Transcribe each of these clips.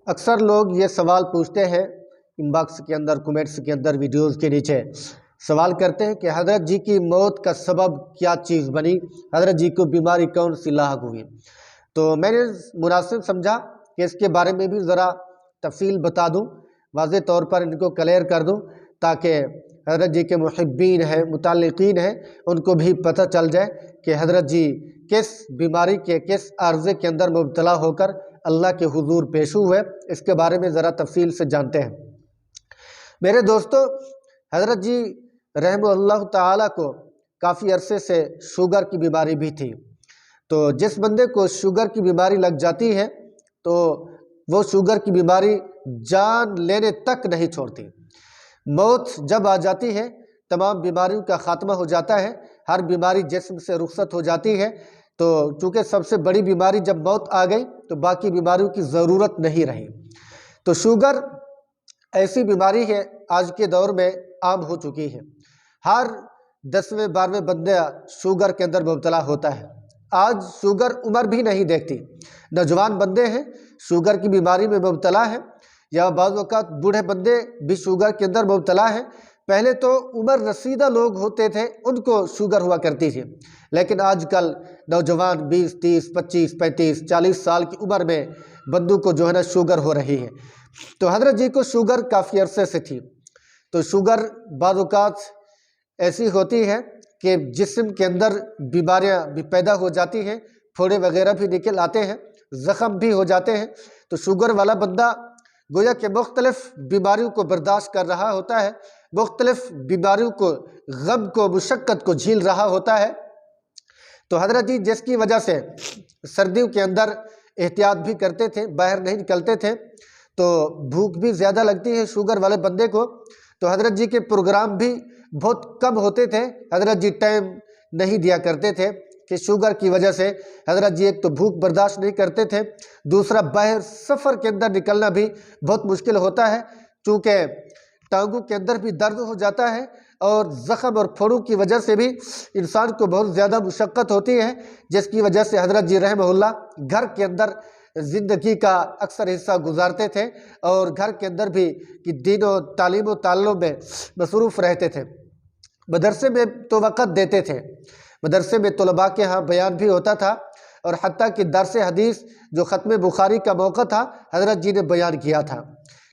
اکثر لوگ یہ سوال پوچھتے ہیں ان باکس کے اندر، کمنٹس کے اندر، ویڈیوز کے نیچے سوال کرتے ہیں کہ حضرت جی کی موت کا سبب کیا چیز بنی، حضرت جی کو بیماری کون سی لاحق ہوئی۔ تو میں نے مناسب سمجھا کہ اس کے بارے میں بھی ذرا تفصیل بتا دوں، واضح طور پر ان کو کلیئر کر دوں، تاکہ حضرت جی کے محبین ہیں، متعلقین ہیں، ان کو بھی پتہ چل جائے کہ حضرت جی کس بیماری کے، کس عارضے کے اندر مبتلا ہو کر اللہ کے حضور پیش ہوئے۔ اس کے بارے میں ذرا تفصیل سے جانتے ہیں۔ میرے دوستو، حضرت جی رحمہ اللہ تعالیٰ کو کافی عرصے سے شوگر کی بیماری بھی تھی۔ تو جس بندے کو شوگر کی بیماری لگ جاتی ہے تو وہ شوگر کی بیماری جان لینے تک نہیں چھوڑتی۔ موت جب آ جاتی ہے تمام بیماریوں کا خاتمہ ہو جاتا ہے، ہر بیماری جسم سے رخصت ہو جاتی ہے۔ تو چونکہ سب سے بڑی بیماری جب موت آ گئی تو باقی بیماریوں کی ضرورت نہیں رہی۔ تو شوگر ایسی بیماری ہے آج کے دور میں عام ہو چکی ہے، ہر 10ویں 12ویں بندہ شوگر کے اندر مبتلا ہوتا ہے۔ آج شوگر عمر بھی نہیں دیکھتی، نوجوان بندے ہیں شوگر کی بیماری میں مبتلا ہیں، یا بعض اوقات بوڑھے بندے بھی شوگر کے اندر مبتلا ہیں۔ پہلے تو عمر رسیدہ لوگ ہوتے تھے، ان کو شوگر ہوا کرتی تھی، لیکن آج کل نوجوان 20 30 25 35 40 سال کی عمر میں بندوں کو جو ہے نا شوگر ہو رہی ہے۔ تو حضرت جی کو شوگر کافی عرصے سے تھی۔ تو شوگر بعض اوقات ایسی ہوتی ہے کہ جسم کے اندر بیماریاں بھی پیدا ہو جاتی ہیں، پھوڑے وغیرہ بھی نکل آتے ہیں، زخم بھی ہو جاتے ہیں۔ تو شوگر والا بندہ گویا کہ مختلف بیماریوں کو برداشت کر رہا ہوتا ہے، مختلف بیماریوں کو، غم کو، مشقت کو جھیل رہا ہوتا ہے۔ تو حضرت جی جس کی وجہ سے سردیوں کے اندر احتیاط بھی کرتے تھے، باہر نہیں نکلتے تھے، تو بھوک بھی زیادہ لگتی ہے شوگر والے بندے کو، تو حضرت جی کے پروگرام بھی بہت کم ہوتے تھے۔ حضرت جی ٹائم نہیں دیا کرتے تھے کہ شوگر کی وجہ سے حضرت جی ایک تو بھوک برداشت نہیں کرتے تھے، دوسرا باہر سفر کے اندر نکلنا بھی بہت مشکل ہوتا ہے، چونکہ ٹانگوں کے اندر بھی درد ہو جاتا ہے، اور زخم اور پھوڑوں کی وجہ سے بھی انسان کو بہت زیادہ مشقت ہوتی ہے، جس کی وجہ سے حضرت جی رحمہ اللہ گھر کے اندر زندگی کا اکثر حصہ گزارتے تھے، اور گھر کے اندر بھی دین و تعلیم و تعلم میں مصروف رہتے تھے۔ مدرسے میں تو وقت دیتے تھے، مدرسے میں طلباء کے ہاں بیان بھی ہوتا تھا، اور حتیٰ کہ درس حدیث جو ختم بخاری کا موقع تھا حضرت جی نے بیان کیا تھا۔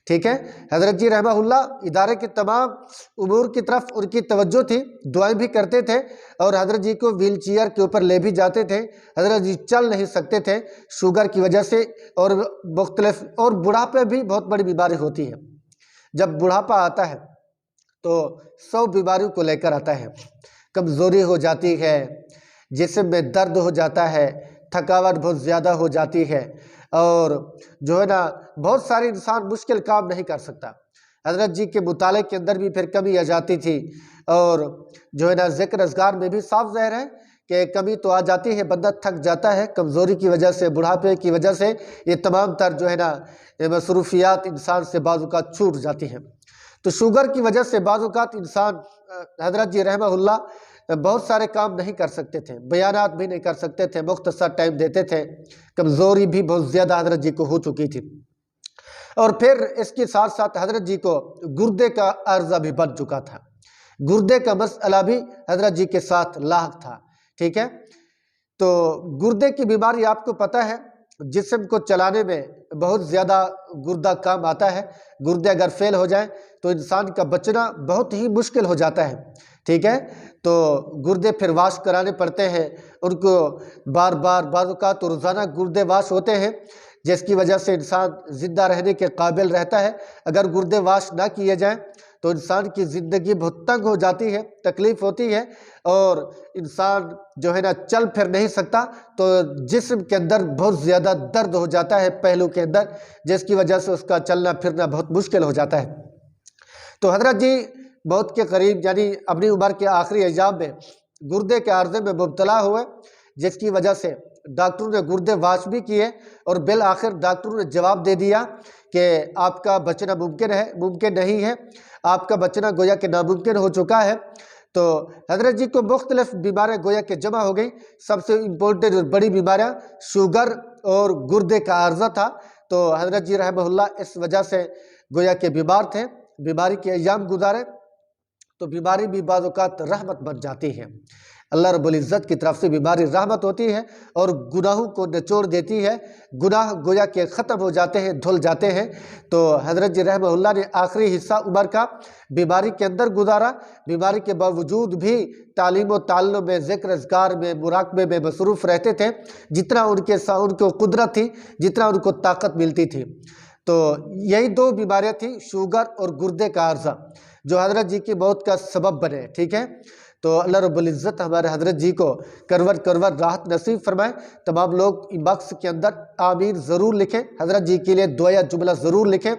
ٹھیک ہے، حضرت جی رحمہ اللہ ادارے کے تمام امور کی طرف ان کی توجہ تھی، دعائیں بھی کرتے تھے، اور حضرت جی کو ویل چیئر کے اوپر لے بھی جاتے تھے۔ حضرت جی چل نہیں سکتے تھے شوگر کی وجہ سے، اور مختلف، اور بڑھاپے بھی بہت بڑی بیماری ہوتی ہے۔ جب بڑھاپا آتا ہے تو 100 بیماریوں کو لے کر آتا ہے، کمزوری ہو جاتی ہے، جسم میں درد ہو جاتا ہے، تھکاوٹ بہت زیادہ ہو جاتی ہے، اور جو ہے نا بہت سارے انسان مشکل کام نہیں کر سکتا۔ حضرت جی کے مطالعے کے اندر بھی پھر کمی آ جاتی تھی، اور جو ہے نا ذکر اذکار میں بھی صاف ظاہر ہے کہ کمی تو آ جاتی ہے، بندہ تھک جاتا ہے کمزوری کی وجہ سے، بڑھاپے کی وجہ سے، یہ تمام تر جو ہے نا مصروفیات انسان سے بعض اوقات چھوٹ جاتی ہیں۔ تو شوگر کی وجہ سے بعض اوقات انسان، حضرت جی رحمہ اللہ بہت سارے کام نہیں کر سکتے تھے، بیانات بھی نہیں کر سکتے تھے، مختصر ٹائم دیتے تھے، کمزوری بھی بہت زیادہ حضرت جی کو ہو چکی تھی، اور پھر اس کے ساتھ ساتھ حضرت جی کو گردے کا عارضہ بھی بن چکا تھا، گردے کا مسئلہ بھی حضرت جی کے ساتھ لاحق تھا۔ ٹھیک ہے، تو گردے کی بیماری آپ کو پتہ ہے جسم کو چلانے میں بہت زیادہ گردہ کام آتا ہے، گردے اگر فیل ہو جائیں تو انسان کا بچنا بہت ہی مشکل ہو جاتا ہے۔ ٹھیک ہے، تو گردے پھر واش کرانے پڑتے ہیں ان کو، بار بار، بعض اوقات روزانہ گردے واش ہوتے ہیں، جس کی وجہ سے انسان زندہ رہنے کے قابل رہتا ہے۔ اگر گردے واش نہ کیے جائیں تو انسان کی زندگی بہت تنگ ہو جاتی ہے، تکلیف ہوتی ہے، اور انسان جو ہے نا چل پھر نہیں سکتا، تو جسم کے اندر بہت زیادہ درد ہو جاتا ہے پہلو کے اندر، جس کی وجہ سے اس کا چلنا پھرنا بہت مشکل ہو جاتا ہے۔ تو حضرت جی موت کے قریب، یعنی اپنی عمر کے آخری ایام میں گردے کے عارضے میں مبتلا ہوئے، جس کی وجہ سے ڈاکٹروں نے گردے واش بھی کیے، اور بالآخر ڈاکٹروں نے جواب دے دیا کہ آپ کا بچنا ممکن نہیں ہے، آپ کا بچنا گویا کہ ناممکن ہو چکا ہے۔ تو حضرت جی کو مختلف بیماریاں گویا کہ جمع ہو گئی، سب سے امپورٹنٹ اور بڑی بیماریاں شوگر اور گردے کا عارضہ تھا۔ تو حضرت جی رحمہ اللہ اس وجہ سے گویا کہ بیمار تھے، بیماری کے ایام گزارے، تو بیماری بھی بعض اوقات رحمت بن جاتی ہے۔ اللہ رب العزت کی طرف سے بیماری رحمت ہوتی ہے اور گناہوں کو نچوڑ دیتی ہے، گناہ گویا کہ ختم ہو جاتے ہیں، دھل جاتے ہیں۔ تو حضرت جی رحمہ اللہ نے آخری حصہ عمر کا بیماری کے اندر گزارا، بیماری کے باوجود بھی تعلیم و تعلم میں، ذکر اذکار میں، مراقبے میں مصروف رہتے تھے، جتنا ان کو قدرت تھی، جتنا ان کو طاقت ملتی تھی۔ تو یہی دو بیماریاں تھیں، شوگر اور گردے کا عارضہ، جو حضرت جی کی موت کا سبب بنے، ٹھیک ہے۔ تو اللہ رب العزت ہمارے حضرت جی کو کروڑ راحت نصیب فرمائے۔ تمام لوگ ان باکس کے اندر آمین ضرور لکھیں، حضرت جی کے لیے دعا جملہ ضرور لکھیں۔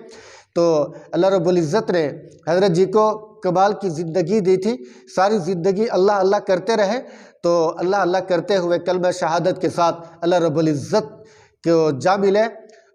تو اللہ رب العزت نے حضرت جی کو کمال کی زندگی دی تھی، ساری زندگی اللہ اللہ کرتے رہے، تو اللہ اللہ کرتے ہوئے کلمہ شہادت کے ساتھ اللہ رب العزت کو جا ملے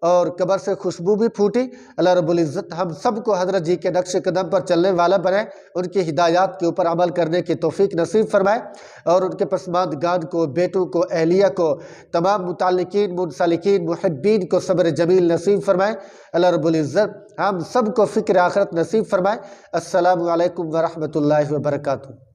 اور قبر سے خوشبو بھی پھوٹی۔ اللہ رب العزت ہم سب کو حضرت جی کے نقش قدم پر چلنے والا بنائے، ان کی ہدایات کے اوپر عمل کرنے کی توفیق نصیب فرمائے، اور ان کے پسماندگان کو، بیٹوں کو، اہلیہ کو، تمام متعلقین، منسلکین، محبین کو صبر جمیل نصیب فرمائے۔ اللہ رب العزت ہم سب کو فکر آخرت نصیب فرمائے۔ السلام علیکم ورحمۃ اللہ وبرکاتہ۔